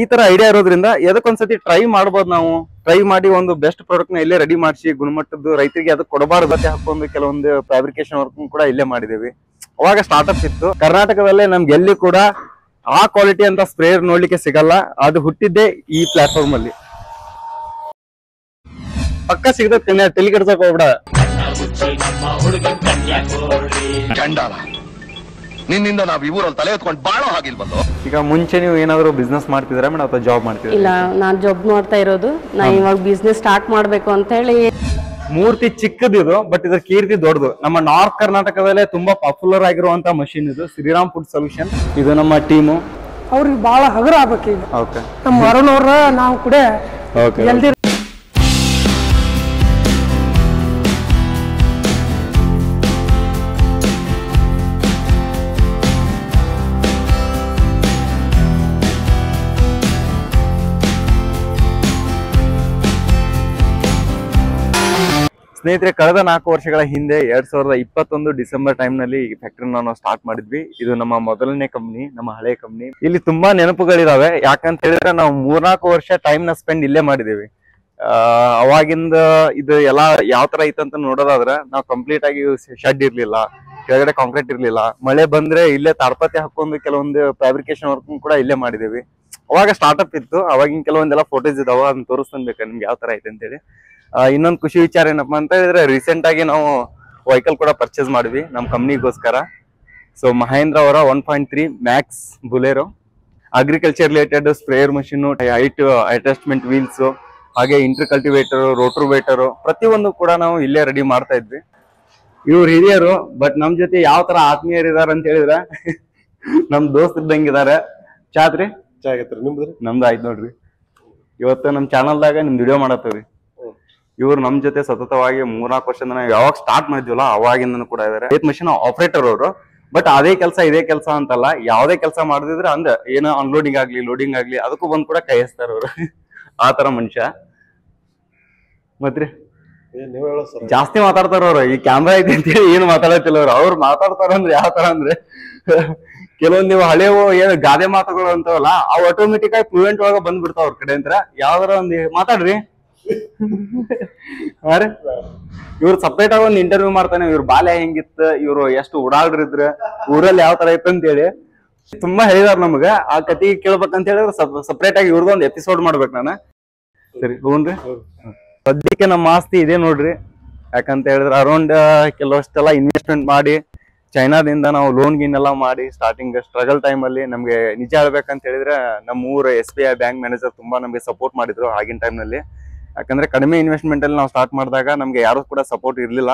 ಈ ತರ ಐಡಿಯಾ ಇರೋದ್ರಿಂದ ಎದಕ್ಕೊಂದ್ಸತಿ ಟ್ರೈ ಮಾಡ್ಬೋದು. ನಾವು ಟ್ರೈ ಮಾಡಿ ಒಂದು ಬೆಸ್ಟ್ ಪ್ರಾಡಕ್ಟ್ ನ ಇಲ್ಲೇ ರೆಡಿ ಮಾಡಿಸಿ ಗುಣಮಟ್ಟದ್ದು ರೈತರಿಗೆ ಅದಕ್ಕೆ ಕೊಡಬಾರ್ದು ಅಂತ ಹಾಕೊಂಡು ಕೆಲವೊಂದು ಫ್ಯಾಬ್ರಿಕೇಶನ್ ವರ್ಕ್ ಕೂಡ ಇಲ್ಲೇ ಮಾಡಿದೇವಿ. ಅವಾಗ ಸ್ಟಾರ್ಟ್ಅಪ್ ಇತ್ತು. ಕರ್ನಾಟಕದಲ್ಲೇ ನಮ್ಗೆ ಎಲ್ಲಿ ಕೂಡ ಆ ಕ್ವಾಲಿಟಿ ಅಂತ ಸ್ಪ್ರೇಯರ್ ನೋಡ್ಲಿಕ್ಕೆ ಸಿಗಲ್ಲ. ಅದು ಹುಟ್ಟಿದ್ದೆ ಈ ಪ್ಲಾಟ್ಫಾರ್ಮ್ ಅಲ್ಲಿ. ಪಕ್ಕ ಸಿಗದ ತಲೆ ಕೆಡ್ಸಕ್ ಹೋಗ್ಬಿಡ. ನಿನ್ನಿಂದ ನಾವ್ ಈ ಊರಲ್ಲಿ ತಲೆ ಎತ್ಕೊಂಡು ಬಾಳೋ ಹಾಗಿಲ್ವಲ್ಲ. ಈಗ ಮುಂಚೆ ನೀವು ಏನಾದ್ರು ಬಿಸ್ನೆಸ್ ಮಾಡ್ತಿದ್ದೀರಾ ಮೇಡಮ್ ಅಥವಾ ಜಾಬ್ ಮಾಡ್ತಿದ್ದೀರಾ? ಇಲ್ಲ, ನಾನ್ ಜಾಬ್ ಮಾಡ್ತಾ ಇರೋದು. ನಾ ಇವಾಗ ಬಿಸ್ನೆಸ್ ಸ್ಟಾರ್ಟ್ ಮಾಡ್ಬೇಕು ಅಂತ ಹೇಳಿ. ಮೂರ್ತಿ ಚಿಕ್ಕದಿದು, ಬಟ್ ಇದ್ರ ಕೀರ್ತಿ ದೊಡ್ಡದು. ನಮ್ಮ ನಾರ್ತ್ ಕರ್ನಾಟಕದಲ್ಲೇ ತುಂಬಾ ಪಾಪ್ಯುಲರ್ ಆಗಿರುವಂತ ಮಷೀನ್ ಇದು, ಶ್ರೀರಾಮ್ ಫುಡ್ ಸೊಲ್ಯೂಷನ್. ಇದು ನಮ್ಮ ಟೀಮು. ಅವ್ರಿಗೆ ಬಹಳ ಹಗುರ ಆಗ್ಬೇಕು. ಈಗ ಓಕೆ, ನಮ್ಮ ಅರುಣ್ ಅವ್ರ ನಾವು ಕೂಡ ಜಲ್ದಿ ಸ್ನೇಹಿತರೆ, ಕಳೆದ 4 ವರ್ಷಗಳ ಹಿಂದೆ 2021 ಡಿಸೆಂಬರ್ ಟೈಮ್ ನಲ್ಲಿ ಈ ಫ್ಯಾಕ್ಟರಿ ನಾವು ಸ್ಟಾರ್ಟ್ ಮಾಡಿದ್ವಿ. ಇದು ನಮ್ಮ ಮೊದಲನೇ ಕಂಪ್ನಿ, ನಮ್ಮ ಹಳೆ ಕಂಪ್ನಿ. ಇಲ್ಲಿ ತುಂಬಾ ನೆನಪುಗಳಿದಾವೆ. ಯಾಕಂತ ಹೇಳಿದ್ರೆ ನಾವು 3-4 ವರ್ಷ ಟೈಮ್ ನ ಸ್ಪೆಂಡ್ ಇಲ್ಲೇ ಮಾಡಿದೇವಿ. ಅವಾಗಿಂದ ಇದು ಎಲ್ಲಾ ಯಾವ ತರ ಇತ್ತಂತ ನೋಡೋದಾದ್ರೆ, ನಾವು ಕಂಪ್ಲೀಟ್ ಆಗಿ ಶೆಡ್ ಇರ್ಲಿಲ್ಲ, ಕೆಳಗಡೆ ಕಾಂಕ್ರೀಟ್ ಇರ್ಲಿಲ್ಲ. ಮಳೆ ಬಂದ್ರೆ ಇಲ್ಲೇ ತಾಡ್ಪತಿ ಹಾಕೊಂಡು ಕೆಲವೊಂದು ಫ್ಯಾಬ್ರಿಕೇಶನ್ ವರ್ಕ್ ಕೂಡ ಇಲ್ಲೇ ಮಾಡಿದೇವಿ. ಅವಾಗ ಸ್ಟಾರ್ಟ್ಅಪ್ ಇತ್ತು. ಅವಾಗಿನ ಕೆಲವೊಂದೆಲ್ಲ ಫೋಟೋಸ್ ಇದಾವ, ಅದನ್ನ ತೋರಿಸ್ತಾನೆ ಬೇಕಾ ನಿಮ್ಗೆ ಯಾವ ತರ ಐತೆ ಅಂತೇಳಿ. ಇನ್ನೊಂದು ಖುಷಿ ವಿಚಾರ ಏನಪ್ಪಾ ಅಂತ ಹೇಳಿದ್ರೆ, ರೀಸೆಂಟ್ ಆಗಿ ನಾವು ವೆಹಿಕಲ್ ಕೂಡ ಪರ್ಚೇಸ್ ಮಾಡಿದ್ವಿ ನಮ್ಮ ಕಂಪ್ನಿಗೋಸ್ಕರ. ಸೊ ಮಹೇಂದ್ರ ಅವರ 1.3 Max Bolero, agriculture related sprayer machine, height adjustment wheels, ಹಾಗೆ ಇಂಟರ್ ಕಲ್ಟಿವೇಟರ್, ರೋಟ್ರೋವೇಟರ್ ಪ್ರತಿಯೊಂದು ಕೂಡ ನಾವು ಇಲ್ಲೇ ರೆಡಿ ಮಾಡ್ತಾ ಇದ್ವಿ. ಇವ್ರು ಹಿರಿಯರು, ಬಟ್ ನಮ್ ಜೊತೆ ಯಾವ ತರ ಆತ್ಮೀಯರು ಇದಾರೆ ಅಂತ ಹೇಳಿದ್ರೆ ನಮ್ ದೋಸ್ತ್ ಇದ್ದಂಗಿದ್ದಾರೆ. ಚಾತ್ರಿ ನಮ್ದು ಆಯ್ತು ನೋಡ್ರಿ. ಇವತ್ತು ನಮ್ ಚಾನಲ್ದಾಗ ನಿಮ್ದು ವಿಡಿಯೋ ಮಾಡತ್ತವ್ರಿ. ಇವ್ರು ನಮ್ ಜೊತೆ ಸತತವಾಗಿ 3-4 ವರ್ಷದಿಂದ ನಾವು ಯಾವಾಗ ಸ್ಟಾರ್ಟ್ ಮಾಡಿದ್ವಲ್ಲ ಅವಾಗಿಂದನೂ ಕೂಡ ಇದಾರೆ. ಮಷಿನ್ ಆಪರೇಟರ್ ಅವರು. ಬಟ್ ಅದೇ ಕೆಲಸ ಇದೇ ಕೆಲಸ ಅಂತಲ್ಲ, ಯಾವ್ದೇ ಕೆಲಸ ಮಾಡಿದ್ರೆ ಅಂದ್ರೆ ಏನೋ ಅನ್ಲೋಡಿಂಗ್ ಆಗ್ಲಿ ಲೋಡಿಂಗ್ ಆಗ್ಲಿ ಅದಕ್ಕೂ ಬಂದ್ ಕೂಡ ಕೈ ಹಚ್ತಾರ ಅವ್ರು. ಆ ತರ ಮನುಷ್ಯ. ಮತ್ರಿ ಜಾಸ್ತಿ ಮಾತಾಡ್ತಾರ ಅವ್ರು. ಈ ಕ್ಯಾಮ್ರಾ ಐತಿ ಅಂತ ಹೇಳಿ ಏನು ಮಾತಾಡತ್ತಿಲ್ಲ ಅವ್ರು. ಅವ್ರು ಮಾತಾಡ್ತಾರ ಅಂದ್ರೆ ಯಾವ ತರ ಅಂದ್ರೆ ಕೆಲವೊಂದ್ ನೀವು ಹಳೆವು ಏನು ಗಾದೆ ಮಾತುಗಳು ಅಂತವಲ್ಲ, ಅವು ಆಟೋಮೆಟಿಕ್ ಆಗಿ ಫ್ಲೂಯೆಂಟ್ ಒಳಗ ಬಂದ್ಬಿಡ್ತಾವ ಅವ್ರ ಕಡೆ ಅಂತ. ಯಾವ್ದಾರ ಒಂದ್ ಮಾತಾಡ್ರಿ. ಇವ್ರು ಸಪ್ರೇಟ್ ಆಗಿ ಒಂದು ಇಂಟರ್ವ್ಯೂ ಮಾಡ್ತಾನೆ. ಇವ್ರ ಬಾಲ್ಯ ಹೆಂಗಿತ್ತು, ಇವ್ರು ಎಷ್ಟು ಓಡಾಡ್ರಿದ್ರ, ಊರಲ್ಲಿ ಯಾವ ತರ ಇತ್ತು ಅಂತ ಹೇಳಿ ತುಂಬಾ ಹೇಳಿದಾರ ನಮ್ಗ. ಆ ಕತಿ ಕೇಳ್ಬೇಕಂತ ಹೇಳಿದ್ರೆ ಸಪ್ರೇಟ್ ಆಗಿ ಇವ್ರದೊಂದು ಎಪಿಸೋಡ್ ಮಾಡ್ಬೇಕು ನಾನು. ಸರಿ ಹೂನ್ರಿ. ಸದ್ಯಕ್ಕೆ ನಮ್ಮ ಆಸ್ತಿ ಇದೆ ನೋಡ್ರಿ. ಯಾಕಂತ ಹೇಳಿದ್ರೆ ಅರೌಂಡ್ ಕೆಲವಷ್ಟೆಲ್ಲ ಇನ್ವೆಸ್ಟ್ಮೆಂಟ್ ಮಾಡಿ ಚೈನಾದಿಂದ ನಾವು ಲೋನ್ ಗೀನ್ ಎಲ್ಲ ಮಾಡಿ ಸ್ಟಾರ್ಟಿಂಗ್ ಸ್ಟ್ರಗಲ್ ಟೈಮ್ ಅಲ್ಲಿ ನಮ್ಗೆ ನಿಜ ಹೇಳ್ಬೇಕಂತ ಹೇಳಿದ್ರೆ ನಮ್ಮ ಊರ SBI ಬ್ಯಾಂಕ್ ಮ್ಯಾನೇಜರ್ ತುಂಬಾ ನಮ್ಗೆ ಸಪೋರ್ಟ್ ಮಾಡಿದ್ರು ಆಗಿನ ಟೈಮ್ ನಲ್ಲಿ. ಯಾಕಂದ್ರೆ ಕಡಿಮೆ ಇನ್ವೆಸ್ಟ್ಮೆಂಟ್ ಅಲ್ಲಿ ನಾವು ಸ್ಟಾರ್ಟ್ ಮಾಡಿದಾಗ ನಮ್ಗೆ ಯಾರು ಕೂಡ ಸಪೋರ್ಟ್ ಇರ್ಲಿಲ್ಲ.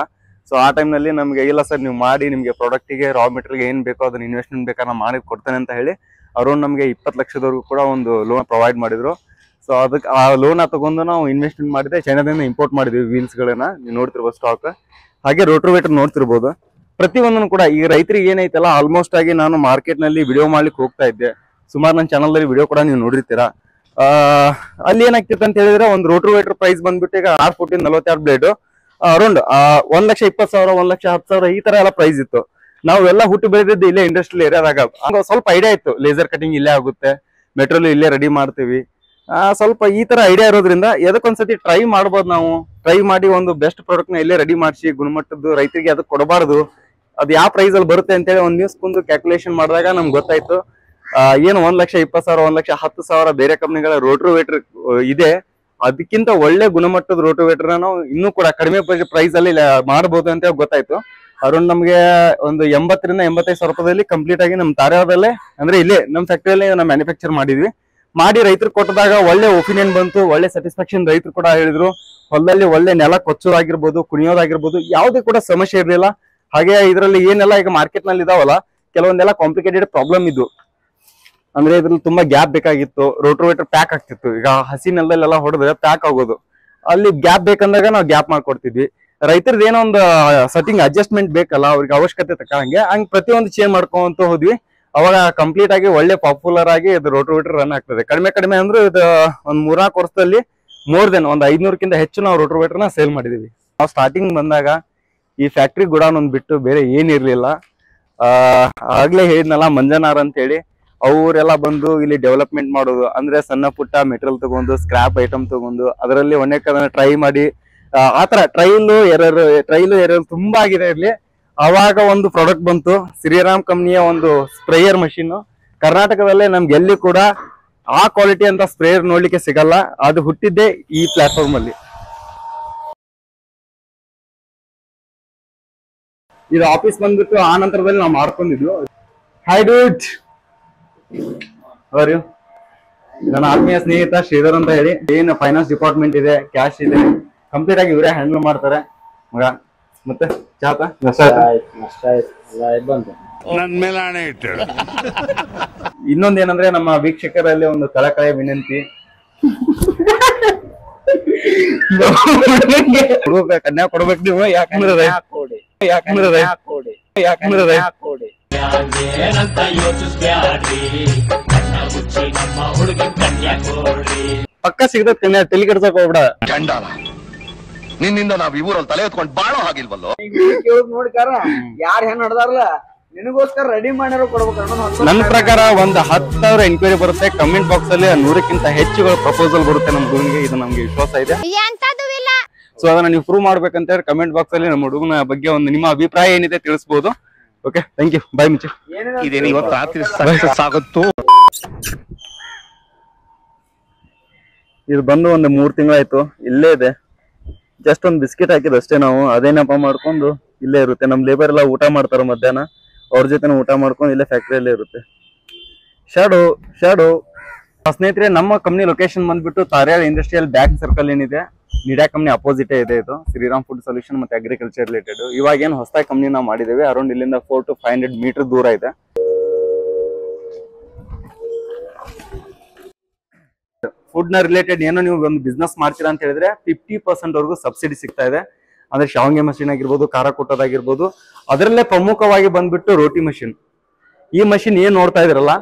ಸೊ ಆ ಟೈಮ್ ನಲ್ಲಿ ನಮ್ಗೆ ಇಲ್ಲ ಸರ್ ನೀವು ಮಾಡಿ, ನಿಮ್ಗೆ ಪ್ರಾಡಕ್ಟಿಗೆ ರಾ ಮೆಟೀರಿಯಲ್ ಏನ್ ಬೇಕೋ ಅದನ್ನ ಇನ್ವೆಸ್ಟ್ಮೆಂಟ್ ಬೇಕಾದ್ರೆ ನಾನು ಮಾಡಿ ಕೊಡ್ತೇನೆ ಅಂತ ಹೇಳಿ ಅರೌಂಡ್ ನಮ್ಗೆ 20 ಲಕ್ಷದವರೆಗೂ ಕೂಡ ಒಂದು ಲೋನ್ ಪ್ರೊವೈಡ್ ಮಾಡಿದ್ರು. ಸೊ ಅದಕ್ಕೆ ಆ ಲೋನ್ ತಗೊಂಡು ನಾವು ಇನ್ವೆಸ್ಟ್ಮೆಂಟ್ ಮಾಡಿದ್ರೆ ಚೈನಾದಿಂದ ಇಂಪೋರ್ಟ್ ಮಾಡಿದ್ವಿ ವೀಲ್ಸ್ ಗಳನ್ನ. ನೀವು ನೋಡ್ತಿರ್ಬೋದು ಸ್ಟಾಕ್, ಹಾಗೆ ರೋಟ್ರೋವೇಟರ್ ನೋಡ್ತಿರ್ಬೋದು. ಪ್ರತಿಯೊಂದನ್ನು ಕೂಡ ಈಗ ರೈತರಿಗೆ ಏನೈತಲ್ಲ ಆಲ್ಮೋಸ್ಟ್ ಆಗಿ ನಾನು ಮಾರ್ಕೆಟ್ ನಲ್ಲಿ ವಿಡಿಯೋ ಮಾಡ್ಲಿಕ್ಕೆ ಹೋಗ್ತಾ ಇದ್ದೆ. ಸುಮಾರು ನನ್ನ ಚಾನಲ್ ನಲ್ಲಿ ವಿಡಿಯೋ ಕೂಡ ನೀವು ನೋಡಿರ್ತೀರಾ. ಅಲ್ಲಿ ಏನಾಗ್ತಿತ್ತು ಅಂತ ಹೇಳಿದ್ರೆ ಒಂದು ರೋಟ್ರೋವೇಟರ್ ಪ್ರೈಸ್ ಬಂದ್ಬಿಟ್ಟು ಈಗ 646 ಬ್ಲೇಡ್ ಅರೌಂಡ್ 1,20,000 1,10,000 ಈ ತರ ಎಲ್ಲ ಪ್ರೈಸ್ ಇತ್ತು. ನಾವೆಲ್ಲ ಹುಟ್ಟು ಬೆಳೆದಿದ್ದು ಇಲ್ಲೇ ಇಂಡಸ್ಟ್ರಿಯಲ್ ಏರಿಯಾದಾಗ. ಸ್ವಲ್ಪ ಐಡಿಯಾ ಇತ್ತು, ಲೇಸರ್ ಕಟಿಂಗ್ ಇಲ್ಲೇ ಆಗುತ್ತೆ, ಮೆಟೀರಿಯಲ್ ಇಲ್ಲೇ ರೆಡಿ ಮಾಡ್ತೀವಿ. ಸ್ವಲ್ಪ ಈ ತರ ಐಡಿಯಾ ಇರೋದ್ರಿಂದ ಎದಕ್ಕೊಂದ್ಸತಿ ಟ್ರೈ ಮಾಡ್ಬೋದು. ನಾವು ಟ್ರೈ ಮಾಡಿ ಒಂದು ಬೆಸ್ಟ್ ಪ್ರಾಡಕ್ಟ್ ನ ಇಲ್ಲೇ ರೆಡಿ ಮಾಡಿಸಿ ಗುಣಮಟ್ಟದ್ದು ರೈತರಿಗೆ ಅದಕ್ಕೆ ಕೊಡಬಾರ್ದು. ಅದು ಯಾವ ಪ್ರೈಸ್ ಅಲ್ಲಿ ಬರುತ್ತೆ ಅಂತೇಳಿ ಒಂದ್ ನ್ಯೂಸ್ ಕುಂದು ಕ್ಯಾಲ್ಕುಲೇಷನ್ ಮಾಡಿದಾಗ ನಮ್ಗೆ ಗೊತ್ತಾಯ್ತು ಏನು 1,20,000 1,10,000 ಬೇರೆ ಕಂಪ್ನಿಗಳ ರೋಟ್ರೋವೇಟರ್ ಇದೆ. ಅದಕ್ಕಿಂತ ಒಳ್ಳೆ ಗುಣಮಟ್ಟದ ರೋಟೋವೇಟರ್ ನಾವು ಇನ್ನೂ ಕೂಡ ಕಡಿಮೆ ಪ್ರೈಸ್ ಅಲ್ಲಿ ಮಾಡಬಹುದು ಅಂತ ಗೊತ್ತಾಯ್ತು. ಅರೌಂಡ್ ನಮ್ಗೆ ಒಂದು 80,000 ರಿಂದ 85,000 ರೂಪಾಯಿದಲ್ಲಿ ಕಂಪ್ಲೀಟ್ ಆಗಿ ನಮ್ಮ ತಾರಾವರದಲ್ಲೇ ಅಂದ್ರೆ ಇಲ್ಲೇ ನಮ್ಮ ಫ್ಯಾಕ್ಟರಿಯಲ್ಲಿ ನಾವು ಮ್ಯಾನುಫ್ಯಾಕ್ಚರ್ ಮಾಡಿದ್ವಿ. ಮಾಡಿ ರೈತರು ಕೊಟ್ಟದಾಗ ಒಳ್ಳೆ ಒಪಿನಿಯನ್ ಬಂತು, ಒಳ್ಳೆ ಸ್ಯಾಟಿಸ್ಫ್ಯಾಕ್ಷನ್ ರೈತರು ಕೂಡ ಹೇಳಿದ್ರು. ಹೊಲದಲ್ಲಿ ಒಳ್ಳೆ ನೆಲ ಕೊಚ್ಚೋದಾಗಿರ್ಬೋದು, ಕುಣಿಯೋದಾಗಿರ್ಬೋದು ಯಾವುದೇ ಕೂಡ ಸಮಸ್ಯೆ ಇರಲಿಲ್ಲ. ಹಾಗೆ ಇದರಲ್ಲಿ ಏನೆಲ್ಲ ಈಗ ಮಾರ್ಕೆಟ್ ನಲ್ಲಿ ಇದಾವಲ್ಲ ಕೆಲವೊಂದೆಲ್ಲ ಕಾಂಪ್ಲಿಕೇಟೆಡ್ ಪ್ರಾಬ್ಲಮ್ ಇದ್ವು. ಅಂದ್ರೆ ಇದ್ರಲ್ಲಿ ತುಂಬಾ ಗ್ಯಾಪ್ ಬೇಕಾಗಿತ್ತು, ರೋಟೋವೇಟರ್ ಪ್ಯಾಕ್ ಆಗ್ತಿತ್ತು. ಈಗ ಹಸಿ ನೆಲದಲ್ಲೆಲ್ಲ ಹೊಡೆದ್ರೆ ಪ್ಯಾಕ್ ಆಗೋದು, ಅಲ್ಲಿ ಗ್ಯಾಪ್ ಬೇಕಂದಾಗ ನಾವು ಗ್ಯಾಪ್ ಮಾಡ್ಕೊಡ್ತಿದ್ವಿ. ರೈತರದ್ದು ಏನೋ ಒಂದು ಸೆಟ್ಟಿಂಗ್ ಅಡ್ಜಸ್ಟ್ಮೆಂಟ್ ಬೇಕಲ್ಲ, ಅವ್ರಿಗೆ ಅವಶ್ಯಕತೆ ತಕ್ಕಂಗೆ ಹಂಗೆ ಪ್ರತಿಯೊಂದು ಚೇಂಜ್ ಮಾಡ್ಕೊಂತ ಹೋದ್ವಿ. ಅವಾಗ ಕಂಪ್ಲೀಟ್ ಆಗಿ ಒಳ್ಳೆ ಪಾಪ್ಯುಲರ್ ಆಗಿ ಇದು ರೋಟೋವೇಟರ್ ರನ್ ಆಗ್ತದೆ. ಕಡಿಮೆ ಅಂದ್ರೆ ಇದು ಒಂದ್ 3-4 ವರ್ಷದಲ್ಲಿ ಮೋರ್ ದೆನ್ ಒಂದು 500ಕ್ಕಿಂತ ಹೆಚ್ಚು ನಾವು ರೋಟೋವೇಟರ್ನ ಸೇಲ್ ಮಾಡಿದೀವಿ. ನಾವು ಸ್ಟಾರ್ಟಿಂಗ್ ಬಂದಾಗ ಈ ಫ್ಯಾಕ್ಟ್ರಿ ಗುಡಾನ್ ಒಂದ್ ಬಿಟ್ಟು ಬೇರೆ ಏನಿರ್ಲಿಲ್ಲ. ಆಗ್ಲೇ ಹೇಳಿದ್ನಲ್ಲ ಮಂಜನಾರ್ ಅಂತ ಹೇಳಿ, ಅವರೆಲ್ಲ ಬಂದು ಇಲ್ಲಿ ಡೆವಲಪ್ಮೆಂಟ್ ಮಾಡೋದು, ಅಂದ್ರೆ ಸಣ್ಣ ಪುಟ್ಟ ಮೆಟೀರಿಯಲ್ ತಗೊಂಡು ಸ್ಕ್ರಾಪ್ ಐಟಮ್ ತಗೊಂಡು ಅದರಲ್ಲಿ ಒಳ್ಳೆ ಟ್ರೈ ಮಾಡಿ ಆತರ ಟ್ರೈಲು ಎರರ್ ತುಂಬಾ ಆಗಿದೆ ಇರ್ಲಿ. ಅವಾಗ ಒಂದು ಪ್ರಾಡಕ್ಟ್ ಬಂತು, ಶ್ರೀರಾಮ್ ಕಂಪ್ನಿಯ ಒಂದು ಸ್ಪ್ರೇಯರ್ ಮಷೀನ್. ಕರ್ನಾಟಕದಲ್ಲೇ ನಮ್ಗೆ ಎಲ್ಲಿ ಕೂಡ ಆ ಕ್ವಾಲಿಟಿ ಅಂತ ಸ್ಪ್ರೇಯರ್ ನೋಡ್ಲಿಕ್ಕೆ ಸಿಗಲ್ಲ. ಅದು ಹುಟ್ಟಿದ್ದೆ ಈ ಪ್ಲಾಟ್ಫಾರ್ಮ್ ಅಲ್ಲಿ. ಇದು ಆಫೀಸ್ ಬಂದ್ಬಿಟ್ಟು ಆ ನಂತರದಲ್ಲಿ ನಾವು ಮಾಡ್ಕೊಂಡಿದ್ವಿ. ಹಾಯ್ ಡೂಡ್, ಅವರು ನನ್ನ ಆತ್ಮೀಯ ಸ್ನೇಹಿತ ಶ್ರೀಧರ್ ಅಂತ ಹೇಳಿ. ಏನು ಫೈನಾನ್ಸ್ ಡಿಪಾರ್ಟ್ಮೆಂಟ್ ಇದೆ, ಕ್ಯಾಶ್ ಇದೆ, ಕಂಪ್ಲೀಟ್ ಆಗಿ ಇವರೇ ಹ್ಯಾಂಡಲ್ ಮಾಡ್ತಾರೆ ಮಗ. ಮತ್ತೆ ಚಾತ ನನ್ ಮೇಲೆ ಹಣೆ ಇಟ್ಟು. ಇನ್ನೊಂದೇನಂದ್ರೆ ನಮ್ಮ ವೀಕ್ಷಕರಲ್ಲಿ ಒಂದು ಕಳಕಳೆಯ ವಿನಂತಿ, ಕನ್ಯಾ ಕೊಡ್ಬೇಕು ನೀವು. ಯಾಕಂದ್ರೆ ಪಕ್ಕ ಸಿಗದ ಕನ್ಯಾ ತಲೆ ಕೆಡ್ಸಕ್ ಹೋಗ್ಬೇಡ. ಚಂಡಾಲ, ನಿನ್ನಿಂದ ನಾವ್ ಈ ಊರಲ್ಲಿ ತಲೆ ಎತ್ಕೊಂಡು ಬಾಳೋ ಹಾಗಿಲ್ವಲ್ಲೋ. ನೋಡ್ಕಾರ ಯಾರ್ ಹೆಣ್ ನಡ್ದಾರಲ್ಲ ನಿನಗೋಸ್ಕರ ರೆಡಿ ಮಾಡಿರೋ ಕೊಡ್ಬೇಕು. ನನ್ನ ಪ್ರಕಾರ ಒಂದು 10,000 ಎನ್ಕ್ವೈರಿ ಬರುತ್ತೆ. ಕಮೆಂಟ್ ಬಾಕ್ಸ್ ಅಲ್ಲಿ 100ಕ್ಕಿಂತ ಹೆಚ್ಚುಗಳು ಪ್ರಪೋಸಲ್ ಬರುತ್ತೆ ನಮ್ಮ ಹುಡುಗನಿಗೆ. ಇದು ನಮ್ಗೆ ವಿಶ್ವಾಸ ಇದೆ. ಸೊ ಅದನ್ನ ನೀವು ಪ್ರೂವ್ ಮಾಡ್ಬೇಕಂತ ಹೇಳಿ ಕಮೆಂಟ್ ಬಾಕ್ಸ್ ಅಲ್ಲಿ ನಮ್ಮ ಹುಡುಗನ ಬಗ್ಗೆ ಒಂದು ನಿಮ್ಮ ಅಭಿಪ್ರಾಯ ಏನಿದೆ ತಿಳಿಸಬಹುದು. ಓಕೆ, ಥ್ಯಾಂಕ್ ಯು, ಬಾಯ್ ಮುಚ್ಚಿ. ಇದೇನು ಇವತ್ತು ರಾತ್ರಿ ಸಾಗುತ್ತೋ. ಇದು ಬಂದು ಒಂದು 3 ತಿಂಗಳಾಯ್ತು, ಇಲ್ಲೇ ಇದೆ. ಜಸ್ಟ್ ಒಂದು ಬಿಸ್ಕೆಟ್ ಹಾಕಿದ್ ಅಷ್ಟೇ ನಾವು. ಅದೇನಪ್ಪ ಮಾಡ್ಕೊಂಡು ಇಲ್ಲೇ ಇರುತ್ತೆ. ನಮ್ ಲೇಬರ್ ಎಲ್ಲ ಊಟ ಮಾಡ್ತಾರ ಮಧ್ಯಾಹ್ನ, ಅವ್ರ ಜೊತೆ ಊಟ ಮಾಡ್ಕೊಂಡು ಇಲ್ಲೇ ಫ್ಯಾಕ್ಟ್ರಿಯಲ್ಲೇ ಇರುತ್ತೆ. ಶಾಡೋ ಸ್ನೇಹಿತರೆ, ನಮ್ಮ ಕಂಪ್ನಿ ಲೊಕೇಶನ್ ಬಂದ್ಬಿಟ್ಟು ತಾರ್ಯಾಳ ಇಂಡಸ್ಟ್ರಿಯಲ್ ಬ್ಯಾಕ್ ಸರ್ಕಲ್ ಏನಿದೆ, ನಿಡಾ ಕಂಪ್ನಿ ಅಪೋಸಿಟ್ ಇದೆ. ಇದು ಶ್ರೀರಾಮ್ ಫುಡ್ ಸೊಲ್ಯೂಷನ್ ಮತ್ತೆ ಅಗ್ರಿಕಲ್ಚರ್ ರಿಲೇಟೆಡ್. ಇವಾಗ ಏನು ಹೊಸದಾಗಿ ಕಂಪ್ನಿ ನಾವು ಮಾಡಿದ್ದೇವೆ. ಅರೌಂಡ್ ಇಲ್ಲಿಂದ 400 to 500 ಮೀಟರ್ ದೂರ ಇದೆ. ಫುಡ್ ನ ರಿಲೇಟೆಡ್ ಏನೋ ನೀವು ಒಂದು ಬಿಸ್ನೆಸ್ ಮಾಡ್ತೀರಾ ಅಂತ ಹೇಳಿದ್ರೆ 50% ವರೆಗೂ ಸಬ್ಸಿಡಿ ಸಿಗ್ತಾ ಇದೆ. ಅಂದ್ರೆ ಶಾವಿಗೆ ಮಷೀನ್ ಆಗಿರ್ಬೋದು, ಖಾರ ಕೊಟ್ಟೋದಾಗಿರ್ಬೋದು. ಅದರಲ್ಲೇ ಪ್ರಮುಖವಾಗಿ ಬಂದ್ಬಿಟ್ಟು ರೋಟಿ ಮಷೀನ್. ಈ ಮಷೀನ್ ಏನ್ ನೋಡ್ತಾ ಇದ್ರಲ್ಲ,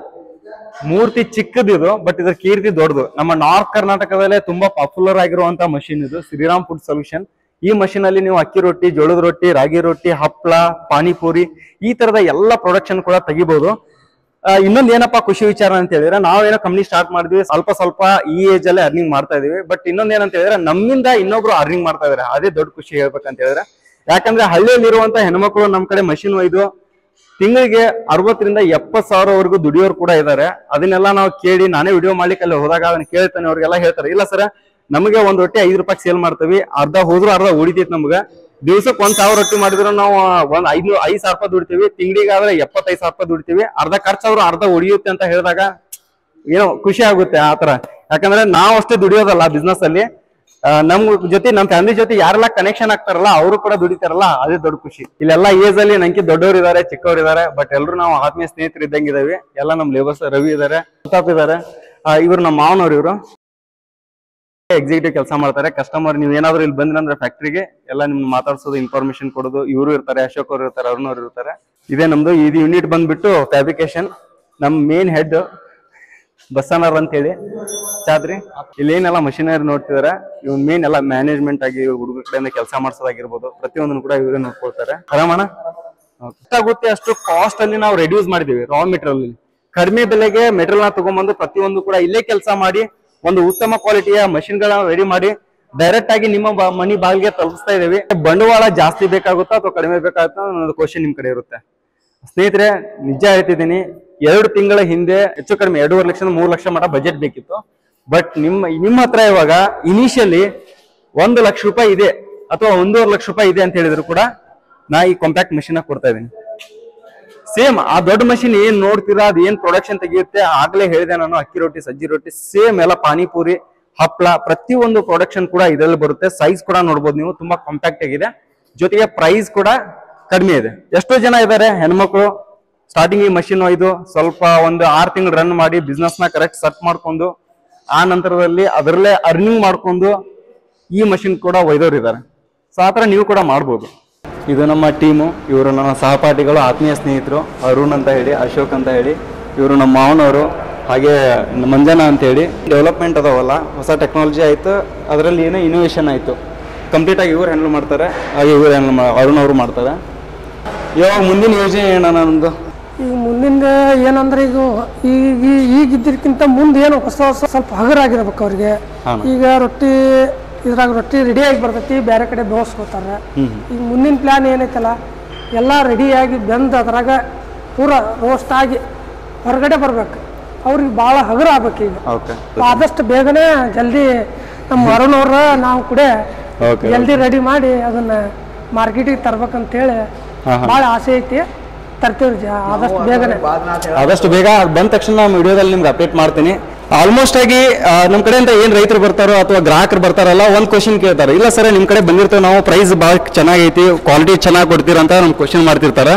ಮೂರ್ತಿ ಚಿಕ್ಕದಿದು, ಬಟ್ ಇದ್ರ ಕೀರ್ತಿ ದೊಡ್ಡದು. ನಮ್ಮ ನಾರ್ತ್ ಕರ್ನಾಟಕದಲ್ಲೇ ತುಂಬಾ ಪಾಪ್ಯುಲರ್ ಆಗಿರುವಂತ ಮಷೀನ್ ಇದು, ಶ್ರೀರಾಮ್ ಫುಡ್ ಸೊಲ್ಯೂಷನ್. ಈ ಮಷೀನ್ ಅಲ್ಲಿ ನೀವು ಅಕ್ಕಿ ರೊಟ್ಟಿ, ಜೋಳದ ರೊಟ್ಟಿ, ರಾಗಿ ರೊಟ್ಟಿ, ಹಪ್ಪಳ, ಪಾನಿಪುರಿ ಈ ತರದ ಎಲ್ಲ ಪ್ರೊಡಕ್ಷನ್ ಕೂಡ ತೆಗಿಬಹುದು. ಇನ್ನೊಂದ್ ಏನಪ್ಪಾ ಖುಷಿ ವಿಚಾರ ಅಂತ ಹೇಳಿದ್ರೆ, ನಾವೇನೋ ಕಂಪ್ನಿ ಸ್ಟಾರ್ಟ್ ಮಾಡಿದ್ವಿ, ಸ್ವಲ್ಪ ಈ ಏಜ್ ಅಲ್ಲೇ ಅರ್ನಿಂಗ್ ಮಾಡ್ತಾ ಇದೀವಿ. ಬಟ್ ಇನ್ನೊಂದ್ ಏನಂತ ಹೇಳಿದ್ರೆ, ನಮ್ಮಿಂದ ಇನ್ನೊಬ್ರು ಅರ್ನಿಂಗ್ ಮಾಡ್ತಾ ಇದಾರೆ. ಅದೇ ದೊಡ್ಡ ಖುಷಿ ಹೇಳ್ಬೇಕಂತ ಹೇಳಿದ್ರೆ. ಯಾಕಂದ್ರೆ ಹಳ್ಳಿಯಲ್ಲಿರುವಂತ ಹೆಣ್ಮಕ್ಳು ನಮ್ ಕಡೆ ಮಷೀನ್ ಒಯ್ದು ತಿಂಗಳಿಗೆ 60,000 ರಿಂದ 70,000 ವರೆಗೂ ದುಡಿಯೋರು ಕೂಡ ಇದ್ದಾರೆ. ಅದನ್ನೆಲ್ಲ ನಾವು ಕೇಳಿ, ನಾನೇ ವಿಡಿಯೋ ಮಾಡ್ಲಿಕ್ಕೆ ಅಲ್ಲಿ ಹೋದಾಗ ಅದನ್ನ ಕೇಳ್ತಾನೆ, ಅವ್ರಿಗೆಲ್ಲ ಹೇಳ್ತಾರೆ, ಇಲ್ಲ ಸರ್ ನಮಗೆ ಒಂದ್ ರೊಟ್ಟಿ 5 ರೂಪಾಯಿ ಸೇಲ್ ಮಾಡ್ತೀವಿ, ಅರ್ಧ ಹೋದ್ರು ಅರ್ಧ ಉಳಿತೈತಿ ನಮ್ಗೆ. ದಿವ್ಸಕ್ಕೆ 1,000 ರೊಟ್ಟಿ ಮಾಡಿದ್ರು ನಾವು ಒಂದ್ 5,000 ರೂಪಾಯಿ ದುಡಿತೀವಿ. ತಿಂಗಳಿಗಾದ್ರೆ 75,000 ರೂಪಾಯಿ ದುಡಿತೀವಿ. ಅರ್ಧ ಖರ್ಚಾದ್ರು ಅರ್ಧ ಉಳಿಯುತ್ತೆ ಅಂತ ಹೇಳಿದಾಗ ಏನೋ ಖುಷಿ ಆಗುತ್ತೆ ಆತರ. ಯಾಕಂದ್ರೆ ನಾವು ಅಷ್ಟೇ ದುಡಿಯೋದಲ್ಲ ಬಿಸ್ನೆಸ್ ಅಲ್ಲಿ, ನಮ್ ಜೊತೆ ನಮ್ ಫ್ಯಾಮಿಲಿ ಜೊತೆ ಯಾರೆಲ್ಲ ಕನೆಕ್ಷನ್ ಆಗ್ತಾರಲ್ಲ ಅವರು ಕೂಡ ದುಡಿತಾರಲ್ಲ, ಅದೇ ದೊಡ್ಡ ಖುಷಿ. ಇಲ್ಲೆಲ್ಲ ಏಜ್ ಅಲ್ಲಿ ನಂಗೆ ದೊಡ್ಡವರು ಇದಾರೆ, ಚಿಕ್ಕವರು ಇದಾರೆ, ಬಟ್ ಎಲ್ರು ನಾವು ಆತ್ಮೀಯ ಸ್ನೇಹಿತರು ಇದ್ದಂಗೆ ಇದಾವೆ. ಎಲ್ಲ ನಮ್ ಲೇಬರ್ಸ್ ರವಿ ಇದಾರೆ, ಪ್ರತಾಪ್ ಇದಾರೆ. ಇವ್ರು ನಮ್ಮ ಮಾವನವ್ರು. ಇವರು ಎಕ್ಸಿಕ್ಯೂಟಿವ್ ಕೆಲಸ ಮಾಡ್ತಾರೆ. ಕಸ್ಟಮರ್ ನೀವು ಏನಾದ್ರು ಇಲ್ಲಿ ಬಂದ್ರಂದ್ರೆ ಫ್ಯಾಕ್ಟ್ರಿಗೆ ಎಲ್ಲ ನಿಮ್ಗೆ ಮಾತಾಡ್ಸೋದು, ಇನ್ಫಾರ್ಮೇಶನ್ ಕೊಡೋದು ಇವರು ಇರ್ತಾರೆ. ಅಶೋಕ್ ಅವರು ಇರ್ತಾರೆ, ಅರುಣ್ ಅವ್ರು ಇರ್ತಾರೆ. ಇದೇ ನಮ್ದು ಇದು ಯೂನಿಟ್ ಬಂದ್ಬಿಟ್ಟು ಫ್ಯಾಬ್ರಿಕೇಶನ್. ನಮ್ ಮೇನ್ ಹೆಡ್ ಬಸ್ಸನರ್ ಅಂತ ಹೇಳಿ ಚಾದ್ರಿ. ಇಲ್ಲಿ ಏನೆಲ್ಲ ಮಷಿನರಿ ನೋಡ್ತಿದಾರೆ, ಇವ್ ಮೇನ್ ಎಲ್ಲ ಮ್ಯಾನೇಜ್ಮೆಂಟ್ ಆಗಿ ಹುಡುಗರ ಕಡೆಯಿಂದ ಕೆಲಸ ಮಾಡಿಸೋದಾಗಿರ್ಬೋದು, ಪ್ರತಿಯೊಂದನ್ನು ಕೂಡ ಇವರೇ ನೋಡ್ಕೊಳ್ತಾರೆ. ಆರಾಮಣ ಗೊತ್ತಾಗುತ್ತೆ. ಅಷ್ಟು ಕಾಸ್ಟ್ ಅಲ್ಲಿ ನಾವು ರೆಡ್ಯೂಸ್ ಮಾಡಿದೀವಿ. ರಾ ಮೆಟೀರಿಯಲ್ ಕಡಿಮೆ ಬೆಲೆಗೆ ಮೆಟೀರಿಯಲ್ ನ ತಗೊಂಡ್ಬಂದು ಪ್ರತಿಯೊಂದು ಕೂಡ ಇಲ್ಲೇ ಕೆಲಸ ಮಾಡಿ ಒಂದು ಉತ್ತಮ ಕ್ವಾಲಿಟಿಯ ಮಷಿನ್ ಗಳನ್ನ ರೆಡಿ ಮಾಡಿ ಡೈರೆಕ್ಟ್ ಆಗಿ ನಿಮ್ಮ ಮನಿ ಬಾಗಿಲಿಗೆ ತಲುಪಿಸ್ತಾ ಇದೀವಿ. ಬಂಡವಾಳ ಜಾಸ್ತಿ ಬೇಕಾಗುತ್ತಾ ಅಥವಾ ಕಡಿಮೆ ಬೇಕಾಗುತ್ತಾ ಅನ್ನೋದು ಕ್ವಶನ್ ನಿಮ್ ಕಡೆ ಇರುತ್ತೆ. ಸ್ನೇಹಿತರೆ, ನಿಜ ಹೇಳ್ತಿದ್ದೀನಿ, 2 ತಿಂಗಳ ಹಿಂದೆ ಹೆಚ್ಚು ಕಡಿಮೆ 2.5 ಲಕ್ಷ 3 ಲಕ್ಷ ಮಟ ಬಜೆಟ್ ಬೇಕಿತ್ತು. ಬಟ್ ನಿಮ್ಮ ಹತ್ರ ಇವಾಗ ಇನಿಷಿಯಲಿ 1 ಲಕ್ಷ ರೂಪಾಯಿ ಇದೆ ಅಥವಾ 1.5 ಲಕ್ಷ ರೂಪಾಯಿ ಇದೆ ಅಂತ ಹೇಳಿದ್ರು ಕೂಡ ನಾ ಈ ಕಾಂಪ್ಯಾಕ್ಟ್ ಮಷೀನ್ ಕೊಡ್ತಾ ಇದೀನಿ. ಸೇಮ್ ಆ ದೊಡ್ಡ ಮಷೀನ್ ಏನ್ ನೋಡ್ತೀರಾ, ಅದು ಏನ್ ಪ್ರೊಡಕ್ಷನ್ ತೆಗೆಯುತ್ತೆ, ಆಗ್ಲೇ ಹೇಳಿದೆ ನಾನು. ಅಕ್ಕಿ ರೊಟ್ಟಿ, ಸಜ್ಜಿ ರೊಟ್ಟಿ, ಸೇಮ್ ಎಲ್ಲ ಪಾನಿಪುರಿ, ಹಪ್ಪಳ, ಪ್ರತಿಯೊಂದು ಪ್ರೊಡಕ್ಷನ್ ಕೂಡ ಇದರಲ್ಲಿ ಬರುತ್ತೆ. ಸೈಜ್ ಕೂಡ ನೋಡ್ಬೋದು ನೀವು, ತುಂಬಾ ಕಾಂಪ್ಯಾಕ್ಟ್ ಆಗಿದೆ. ಜೊತೆಗೆ ಪ್ರೈಸ್ ಕೂಡ ಕಡಿಮೆ ಇದೆ. ಎಷ್ಟೋ ಜನ ಇದ್ದಾರೆ ಹೆಣ್ಮಕ್ಳು ಸ್ಟಾರ್ಟಿಂಗ್ ಈ ಮಷೀನ್ ಒಯ್ದು ಸ್ವಲ್ಪ ಒಂದು 6 ತಿಂಗಳು ರನ್ ಮಾಡಿ ಬಿಸ್ನೆಸ್ ನ ಕರೆಕ್ಟ್ ಸೆಟ್ ಮಾಡ್ಕೊಂಡು ಆ ನಂತರದಲ್ಲಿ ಅದರಲ್ಲೇ ಅರ್ನಿಂಗ್ ಮಾಡ್ಕೊಂಡು ಈ ಮಷೀನ್ ಕೂಡ ಒಯ್ದವ್ರು ಇದ್ದಾರೆ. ಸೊ ಆತರ ನೀವು ಕೂಡ ಮಾಡ್ಬೋದು. ಇದು ನಮ್ಮ ಟೀಮು. ಇವರು ನನ್ನ ಸಹಪಾಠಿಗಳು, ಆತ್ಮೀಯ ಸ್ನೇಹಿತರು. ಅರುಣ್ ಅಂತ ಹೇಳಿ, ಅಶೋಕ್ ಅಂತ ಹೇಳಿ, ಇವರು ನಮ್ಮ ಮಾವನವರು. ಹಾಗೆ ಮಂಜನಾ ಅಂತ ಹೇಳಿ. ಡೆವಲಪ್ಮೆಂಟ್ ಅದಾವಲ್ಲ, ಹೊಸ ಟೆಕ್ನಾಲಜಿ ಆಯ್ತು, ಅದರಲ್ಲಿ ಏನೋ ಇನೋವೇಷನ್ ಆಯ್ತು, ಕಂಪ್ಲೀಟ್ ಆಗಿ ಇವ್ರು ಹ್ಯಾಂಡಲ್ ಮಾಡ್ತಾರೆ. ಹಾಗೆ ಇವ್ರು ಅರುಣ್ ಅವರು ಮಾಡ್ತಾರೆ. ಇವಾಗ ಮುಂದಿನ ಯೋಜನೆ ಏನ ನಮ್ದು ಈಗ ಮುಂದಿನ ಏನಂದ್ರೆ ಈಗ ಇದ್ದಕ್ಕಿಂತ ಮುಂದೆ ಏನು ಹೊಸ ಸ್ವಲ್ಪ ಹಗರಾಗಿರ್ಬೇಕು ಅವ್ರಿಗೆ. ಈಗ ಇದ್ರಾಗ ರೊಟ್ಟಿ ರೆಡಿಯಾಗಿ ಬರ್ತೈತಿ, ಬೇರೆ ಕಡೆ ಬೇಯಿಸ್ಕೋತಾರೆ. ಈಗ ಮುಂದಿನ ಪ್ಲ್ಯಾನ್ ಏನೈತಲ್ಲ ಎಲ್ಲ ರೆಡಿಯಾಗಿ ಬೆಂದು ಅದ್ರಾಗ ಪೂರಾ ರೋಸ್ಟ್ ಆಗಿ ಹೊರಗಡೆ ಬರ್ಬೇಕು. ಅವ್ರಿಗೆ ಭಾಳ ಹಗರ ಆಗ್ಬೇಕು. ಈಗ ಆದಷ್ಟು ಬೇಗನೆ ಜಲ್ದಿ ನಮ್ಮ ಅರುಣವ್ರ ನಾವು ಕೂಡ ಜಲ್ದಿ ರೆಡಿ ಮಾಡಿ ಅದನ್ನ ಮಾರ್ಕೆಟಿಗೆ ತರ್ಬೇಕಂತೇಳಿ ಭಾಳ ಆಸೆ ಐತಿ. ತರ್ತೀವಿ ಆದಷ್ಟು ಬೇಗ ಬಂದ ತಕ್ಷಣ ನಾನು ವಿಡಿಯೋದಲ್ಲಿ ನಿಮ್ಗೆ ಅಪ್ಡೇಟ್ ಮಾಡ್ತೀನಿ. ಆಲ್ಮೋಸ್ಟ್ ಆಗಿ ನಮ್ಮ ಕಡೆಯಿಂದ ಏನ್ ರೈತರು ಬರ್ತಾರೋ ಅಥವಾ ಗ್ರಾಹಕರು ಬರ್ತಾರಲ್ಲ ಒಂದ್ ಕ್ವಶನ್ ಕೇಳ್ತಾರೆ, ಇಲ್ಲ ಸರ್ ನಿಮ್ ಕಡೆ ಬಂದಿರ್ತೇವೆ ನಾವು, ಪ್ರೈಸ್ ಭಾಳ ಚೆನ್ನಾಗೈತಿ, ಕ್ವಾಲಿಟಿ ಚೆನ್ನಾಗಿ ಕೊಡ್ತೀರ ಅಂತ ನಮ್ ಕ್ವಶನ್ ಮಾಡ್ತಿರ್ತಾರ.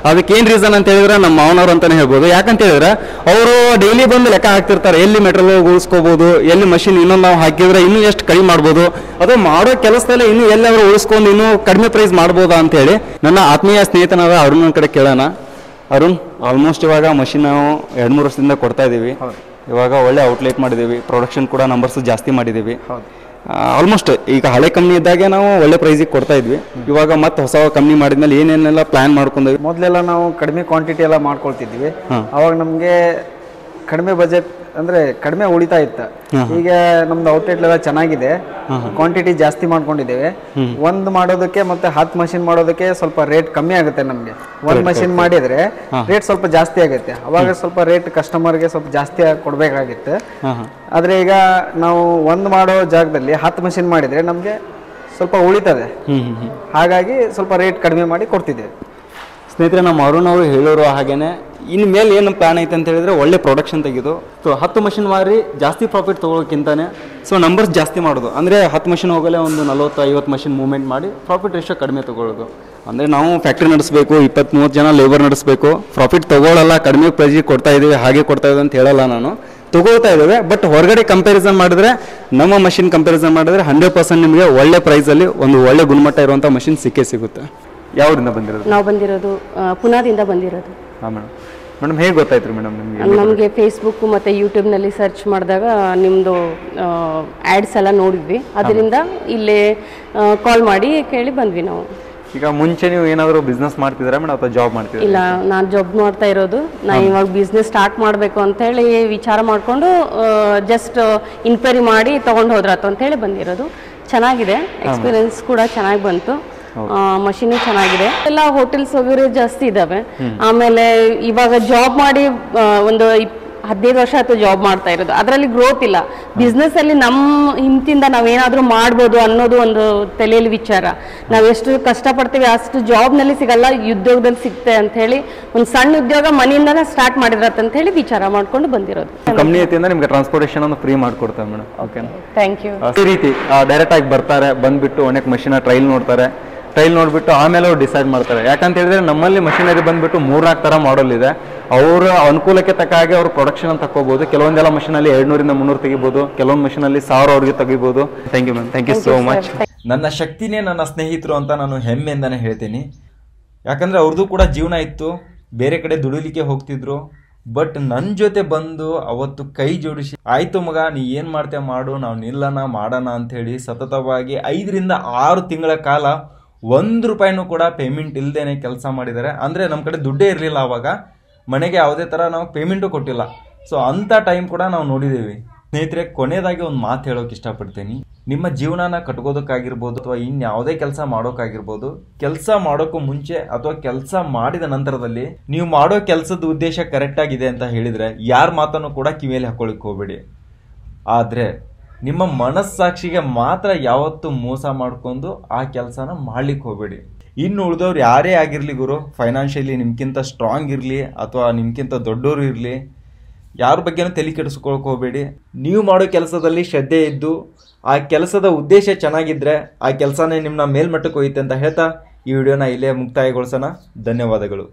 ಅದಕ್ಕೆ ಏನ್ ರೀಸನ್ ಅಂತ ಹೇಳಿದ್ರೆ ನಮ್ಮ ಮಾವನವ್ರು ಅಂತಾನೆ ಹೇಳ್ಬೋದು. ಯಾಕಂತ ಹೇಳಿದ್ರೆ ಅವರು ಡೈಲಿ ಬಂದು ಲೆಕ್ಕ ಹಾಕ್ತಿರ್ತಾರೆ, ಎಲ್ಲಿ ಮೆಟೀರಿಯಲ್ ಉಳಿಸ್ಕೋಬಹುದು, ಎಲ್ಲಿ ಮಷಿನ್ ಇನ್ನೊಂದು ನಾವು ಹಾಕಿದ್ರೆ ಇನ್ನೂ ಎಷ್ಟು ಕಡಿಮೆ ಮಾಡ್ಬೋದು, ಅದು ಮಾಡೋ ಕೆಲಸದಲ್ಲಿ ಇನ್ನೂ ಎಲ್ಲಿ ಅವರು ಉಳಿಸ್ಕೊಂಡು ಇನ್ನೂ ಕಡಿಮೆ ಪ್ರೈಸ್ ಮಾಡ್ಬೋದಾ ಅಂತ ಹೇಳಿ ನನ್ನ ಆತ್ಮೀಯ ಸ್ನೇಹಿತನಾದ ಅರುಣ್ ಕಡೆ ಕೇಳೋಣ. ಅರುಣ್, ಆಲ್ಮೋಸ್ಟ್ ಇವಾಗ ಮಷಿನ್ ನಾವು 2-3 ವರ್ಷದಿಂದ ಕೊಡ್ತಾ ಇದೀವಿ. ಇವಾಗ ಒಳ್ಳೆ ಔಟ್ಲೆಟ್ ಮಾಡಿದ್ದೀವಿ, ಪ್ರೊಡಕ್ಷನ್ ಕೂಡ ನಂಬರ್ಸ್ ಜಾಸ್ತಿ ಮಾಡಿದ್ದೀವಿ. ಆಲ್ಮೋಸ್ಟ್ ಈಗ ಹಳೆ ಕಂಪ್ನಿ ಇದ್ದಾಗೆ ನಾವು ಒಳ್ಳೆ ಪ್ರೈಸಿಗೆ ಕೊಡ್ತಾ ಇದ್ವಿ. ಇವಾಗ ಮತ್ತೆ ಹೊಸ ಕಂಪ್ನಿ ಮಾಡಿದ್ಮೇಲೆ ಏನೇನೆಲ್ಲ ಪ್ಲಾನ್ ಮಾಡ್ಕೊಂಡ್ವಿ. ಮೊದಲೆಲ್ಲ ನಾವು ಕಡಿಮೆ ಕ್ವಾಂಟಿಟಿ ಎಲ್ಲ ಮಾಡ್ಕೊಳ್ತಿದ್ವಿ. ಅವಾಗ ನಮಗೆ ಕಡಿಮೆ ಬಜೆಟ್ ಅಂದ್ರೆ ಕಡಿಮೆ ಉಳಿತಾ ಇತ್ತು. ಈಗ ನಮ್ದು ಔಟ್ಲೆಟ್ ಎಲ್ಲ ಚೆನ್ನಾಗಿದೆ, ಕ್ವಾಂಟಿಟಿ ಜಾಸ್ತಿ ಮಾಡ್ಕೊಂಡಿದ್ದೇವೆ. ಒಂದು ಮಾಡೋದಕ್ಕೆ ಮತ್ತೆ 10 ಮಷಿನ್ ಮಾಡೋದಕ್ಕೆ ಸ್ವಲ್ಪ ರೇಟ್ ಕಮ್ಮಿ ಆಗುತ್ತೆ. ನಮ್ಗೆ 1 ಮಷಿನ್ ಮಾಡಿದ್ರೆ ರೇಟ್ ಸ್ವಲ್ಪ ಜಾಸ್ತಿ ಆಗುತ್ತೆ. ಅವಾಗ ಸ್ವಲ್ಪ ರೇಟ್ ಕಸ್ಟಮರ್ಗೆ ಸ್ವಲ್ಪ ಜಾಸ್ತಿ ಕೊಡ್ಬೇಕಾಗಿತ್ತು. ಆದ್ರೆ ಈಗ ನಾವು ಒಂದು ಮಾಡೋ ಜಾಗದಲ್ಲಿ 10 ಮಷಿನ್ ಮಾಡಿದ್ರೆ ನಮ್ಗೆ ಸ್ವಲ್ಪ ಉಳಿತದೆ. ಹಾಗಾಗಿ ಸ್ವಲ್ಪ ರೇಟ್ ಕಡಿಮೆ ಮಾಡಿ ಕೊಡ್ತಿದ್ದೇವೆ. ಸ್ನೇಹಿತರೆ, ನಮ್ಮ ಅರುಣ್ ಅವರು ಹೇಳೋರು ಹಾಗೇನೆ ಇನ್ನು ಮೇಲೆ ಏನು ಪ್ಲಾನ್ ಐತೆ ಅಂತ ಹೇಳಿದ್ರೆ ಒಳ್ಳೆ ಪ್ರೊಡಕ್ಷನ್ ತೆಗೆದು 10 ಮಷಿನ್ ಮಾರಿ ಜಾಸ್ತಿ ಪ್ರಾಫಿಟ್ ತೊಗೊಳಕ್ಕಿಂತಾನೆ ನಂಬರ್ಸ್ ಜಾಸ್ತಿ ಮಾಡೋದು. ಅಂದರೆ 10 ಮಷಿನ್ ಹೋಗಲೇ ಒಂದು 40-50 ಮಷಿನ್ ಮೂವ್ಮೆಂಟ್ ಮಾಡಿ ಪ್ರಾಫಿಟ್ ರೇಷಿಯೋ ಕಡಿಮೆ ತೊಗೊಳ್ಳೋದು. ಅಂದರೆ ನಾವು ಫ್ಯಾಕ್ಟ್ರಿ ನಡೆಸಬೇಕು, 20-30 ಜನ ಲೇಬರ್ ನಡೆಸಬೇಕು, ಪ್ರಾಫಿಟ್ ತೊಗೊಳ್ಳಲ್ಲ, ಕಡಿಮೆ ಪ್ರೈಸಿಗೆ ಕೊಡ್ತಾ ಇದ್ದೀವಿ, ಹಾಗೆ ಕೊಡ್ತಾ ಇದ್ದೀವಿ ಅಂತ ಹೇಳಲ್ಲ ನಾನು, ತೊಗೊಳ್ತಾ ಇದ್ದೇವೆ. ಬಟ್ ಹೊರಗಡೆ ಕಂಪ್ಯಾರಿಸನ್ ಮಾಡಿದ್ರೆ ನಮ್ಮ ಮಷಿನ್ ಕಂಪ್ಯಾರಿಸನ್ ಮಾಡಿದ್ರೆ 100% ನಿಮಗೆ ಒಳ್ಳೆ ಪ್ರೈಸಲ್ಲಿ ಒಂದು ಒಳ್ಳೆ ಗುಣಮಟ್ಟ ಇರುವಂಥ ಮಷಿನ್ ಸಿಗುತ್ತೆ. ಯಾವರಿಂದ ಬಂದಿರೋದು? ನಾವು ಬಂದಿರೋದು ಪುನಾದಿಂದ ಬಂದಿರೋದು. ಹಾಂ ಮೇಡಮ್. ಮೇಡಮ್ ಹೇಗೆ ಗೊತ್ತಾಯ್ತು ರೀ ಮೇಡಮ್ ನಿಮಗೆ? ನಮಗೆ ಫೇಸ್ಬುಕ್ ಮತ್ತು ಯೂಟ್ಯೂಬ್ನಲ್ಲಿ ಸರ್ಚ್ ಮಾಡಿದಾಗ ನಿಮ್ಮದು ಆ್ಯಡ್ಸ್ ಎಲ್ಲ ನೋಡಿದ್ವಿ. ಅದರಿಂದ ಇಲ್ಲೇ ಕಾಲ್ ಮಾಡಿ ಕೇಳಿ ಬಂದ್ವಿ ನಾವು. ಈಗ ಮುಂಚೆ ನೀವು ಏನಾದರೂ ಬಿಸ್ನೆಸ್ ಮಾಡ್ತಿದ್ದೀರಾ ಮೇಡಮ್ ಅಥವಾ ಜಾಬ್ ಮಾಡ್ತಿದ್ದೀರಾ? ಇಲ್ಲ, ನಾನು ಜಾಬ್ ಮಾಡ್ತಾ ಇರೋದು. ನಾನು ಇವಾಗ ಬಿಸ್ನೆಸ್ ಸ್ಟಾರ್ಟ್ ಮಾಡಬೇಕು ಅಂತೇಳಿ ವಿಚಾರ ಮಾಡಿಕೊಂಡು ಜಸ್ಟ್ ಇನ್ಕ್ವೈರಿ ಮಾಡಿ ತೊಗೊಂಡು ಹೋದ್ರಾತು ಅಂತೇಳಿ ಬಂದಿರೋದು. ಚೆನ್ನಾಗಿದೆ, ಎಕ್ಸ್ಪೀರಿಯನ್ಸ್ ಕೂಡ ಚೆನ್ನಾಗಿ ಬಂತು. ಮಷೀನು ಚೆನ್ನಾಗಿದೆ. ಎಲ್ಲ ಹೋಟೆಲ್ಸ್ ವಗೇರೆ ಜಾಸ್ತಿ ಇದಾವೆ. ಆಮೇಲೆ ಇವಾಗ ಜಾಬ್ ಮಾಡಿ ಒಂದು 15 ವರ್ಷ ಆಯ್ತು ಜಾಬ್ ಮಾಡ್ತಾ ಇರೋದು. ಅದರಲ್ಲಿ ಗ್ರೋತ್ ಇಲ್ಲ. ಬಿಸ್ನೆಸ್ ಅಲ್ಲಿ ನಮ್ಮ ಹಿಂತಿಂದ ನಾವೇನಾದ್ರೂ ಮಾಡ್ಬೋದು ಅನ್ನೋದು ಒಂದು ತಲೆಯಲ್ಲಿ ವಿಚಾರ. ನಾವು ಎಷ್ಟು ಕಷ್ಟಪಡ್ತೀವಿ ಅಷ್ಟು ಜಾಬ್ನಲ್ಲಿ ಸಿಗಲ್ಲ, ಉದ್ಯೋಗದಲ್ಲಿ ಸಿಗ್ತೆ ಅಂತ ಹೇಳಿ ಒಂದು ಸಣ್ಣ ಉದ್ಯೋಗ ಮನೆಯಿಂದನೇ ಸ್ಟಾರ್ಟ್ ಮಾಡಿರತ್ತಂತ ಹೇಳಿ ವಿಚಾರ ಮಾಡ್ಕೊಂಡು ಬಂದಿರೋದು. ಕಂಪ್ನಿ ವತಿಯಿಂದ ನಿಮ್ಗೆ ಟ್ರಾನ್ಸ್ಪೋರ್ಟೇಷನ್ ಅನ್ನು ಫ್ರೀ ಮಾಡ್ಕೊಡ್ತಾರೆ ಮೇಡಮ್. Okay, thank you. ಈ ರೀತಿ ಡೈರೆಕ್ಟ್ ಆಗಿ ಬರ್ತಾರೆ, ಬಂದ್ಬಿಟ್ಟು ಒಣಕ್ ಮಷಿನ್ ಟ್ರೈಲ್ ನೋಡ್ತಾರೆ, ಟ್ರೈಲ್ ನೋಡ್ಬಿಟ್ಟು ಆಮೇಲೆ ಅವ್ರು ಡಿಸೈಡ್ ಮಾಡ್ತಾರೆ. ಯಾಕಂತ ಹೇಳಿದ್ರೆ ನಮ್ಮಲ್ಲಿ ಮಷಿನರಿ ಬಂದ್ಬಿಟ್ಟು 3-4 ಥರ ಮಾಡಲ್ ಇದೆ. ಅವರ ಅನುಕೂಲಕ್ಕೆ ತಕ್ಕ ಹಾಗೆ ಅವ್ರು ಪ್ರೊಡಕ್ಷನ್ ತಗೋಬಹುದು. ಕೆಲವೊಂದೆಲ್ಲ ಮಷಿನಲ್ಲಿ 200-300 ತೆಗಿಬಹುದು, ಕೆಲವೊಂದು ಮಷಿನಲ್ಲಿ 1000 ಅವ್ರಿಗೆ ತೆಗಿಬಹುದು. Thank you ma'am, thank you so much. ನನ್ನ ಶಕ್ತಿನೇ ನನ್ನ ಸ್ನೇಹಿತರು ಅಂತ ನಾನು ಹೆಮ್ಮೆಯಿಂದಾನೆ ಹೇಳ್ತೀನಿ. ಯಾಕಂದ್ರೆ ಅವ್ರದ್ದು ಕೂಡ ಜೀವನ ಇತ್ತು, ಬೇರೆ ಕಡೆ ದುಡಿಲಿಕ್ಕೆ ಹೋಗ್ತಿದ್ರು. ಬಟ್ ನನ್ನ ಜೊತೆ ಬಂದು ಅವತ್ತು ಕೈ ಜೋಡಿಸಿ, ಆಯ್ತು ಮಗ ನೀ ಏನ್ ಮಾಡ್ತೇ ಮಾಡು, ನಾವು ನಿಲ್ಲನ ಮಾಡೋಣ ಅಂತ ಹೇಳಿ ಸತತವಾಗಿ 5-6 ತಿಂಗಳ ಕಾಲ 1 ರೂಪಾಯಿನೂ ಕೂಡ ಪೇಮೆಂಟ್ ಇಲ್ದೇನೆ ಕೆಲಸ ಮಾಡಿದ್ದಾರೆ. ಅಂದ್ರೆ ನಮ್ಮ ಕಡೆ ದುಡ್ಡೇ ಇರಲಿಲ್ಲ ಅವಾಗ, ಮನೆಗೆ ಯಾವುದೇ ತರ ನಾವು ಪೇಮೆಂಟು ಕೊಟ್ಟಿಲ್ಲ. ಸೊ ಅಂತ ಟೈಮ್ ಕೂಡ ನಾವು ನೋಡಿದ್ದೀವಿ. ಸ್ನೇಹಿತರೆ, ಕೊನೆಯದಾಗಿ ಒಂದು ಮಾತು ಹೇಳೋಕೆ ಇಷ್ಟಪಡ್ತೀನಿ. ನಿಮ್ಮ ಜೀವನನ ಕಟ್ಕೋದಕ್ಕಾಗಿರ್ಬೋದು ಅಥವಾ ಇನ್ಯಾವುದೇ ಕೆಲಸ ಮಾಡೋಕ್ಕಾಗಿರ್ಬೋದು, ಕೆಲಸ ಮಾಡೋಕ್ಕೂ ಮುಂಚೆ ಅಥವಾ ಕೆಲಸ ಮಾಡಿದ ನಂತರದಲ್ಲಿ ನೀವು ಮಾಡೋ ಕೆಲಸದ ಉದ್ದೇಶ ಕರೆಕ್ಟ್ ಆಗಿದೆ ಅಂತ ಹೇಳಿದ್ರೆ ಯಾರ ಮಾತನ್ನು ಕೂಡ ಕಿವಿಯಲ್ಲಿ ಹಾಕೊಳ್ಳಿಕ್ಕೆ ಹೋಗ್ಬೇಡಿ. ಆದ್ರೆ ನಿಮ್ಮ ಮನಸ್ಸಾಕ್ಷಿಗೆ ಮಾತ್ರ ಯಾವತ್ತು ಮೋಸ ಮಾಡ್ಕೊಂಡು ಆ ಕೆಲಸನ ಮಾಡ್ಲಿಕ್ಕೆ ಹೋಗ್ಬೇಡಿ. ಇನ್ನು ಉಳಿದವ್ರು ಯಾರೇ ಆಗಿರ್ಲಿ ಗುರು, ಫೈನಾನ್ಷಿಯಲಿ ನಿಮ್ಗಿಂತ ಸ್ಟ್ರಾಂಗ್ ಇರಲಿ ಅಥವಾ ನಿಮ್ಗಿಂತ ದೊಡ್ಡವರು ಇರಲಿ, ಯಾರ ಬಗ್ಗೆನೂ ತಲೆ ಕೆಡಿಸ್ಕೊಳಕ್ ಹೋಗ್ಬೇಡಿ. ನೀವು ಮಾಡೋ ಕೆಲಸದಲ್ಲಿ ಶ್ರದ್ಧೆ ಇದ್ದು ಆ ಕೆಲಸದ ಉದ್ದೇಶ ಚೆನ್ನಾಗಿದ್ರೆ ಆ ಕೆಲಸನೇ ನಿಮ್ಮನ್ನ ಮೇಲ್ಮಟ್ಟಕ್ಕೆ ಹೋಯ್ತೆ ಅಂತ ಹೇಳ್ತಾ ಈ ವಿಡಿಯೋನ ಇಲ್ಲೇ ಮುಕ್ತಾಯಗೊಳಿಸೋಣ. ಧನ್ಯವಾದಗಳು.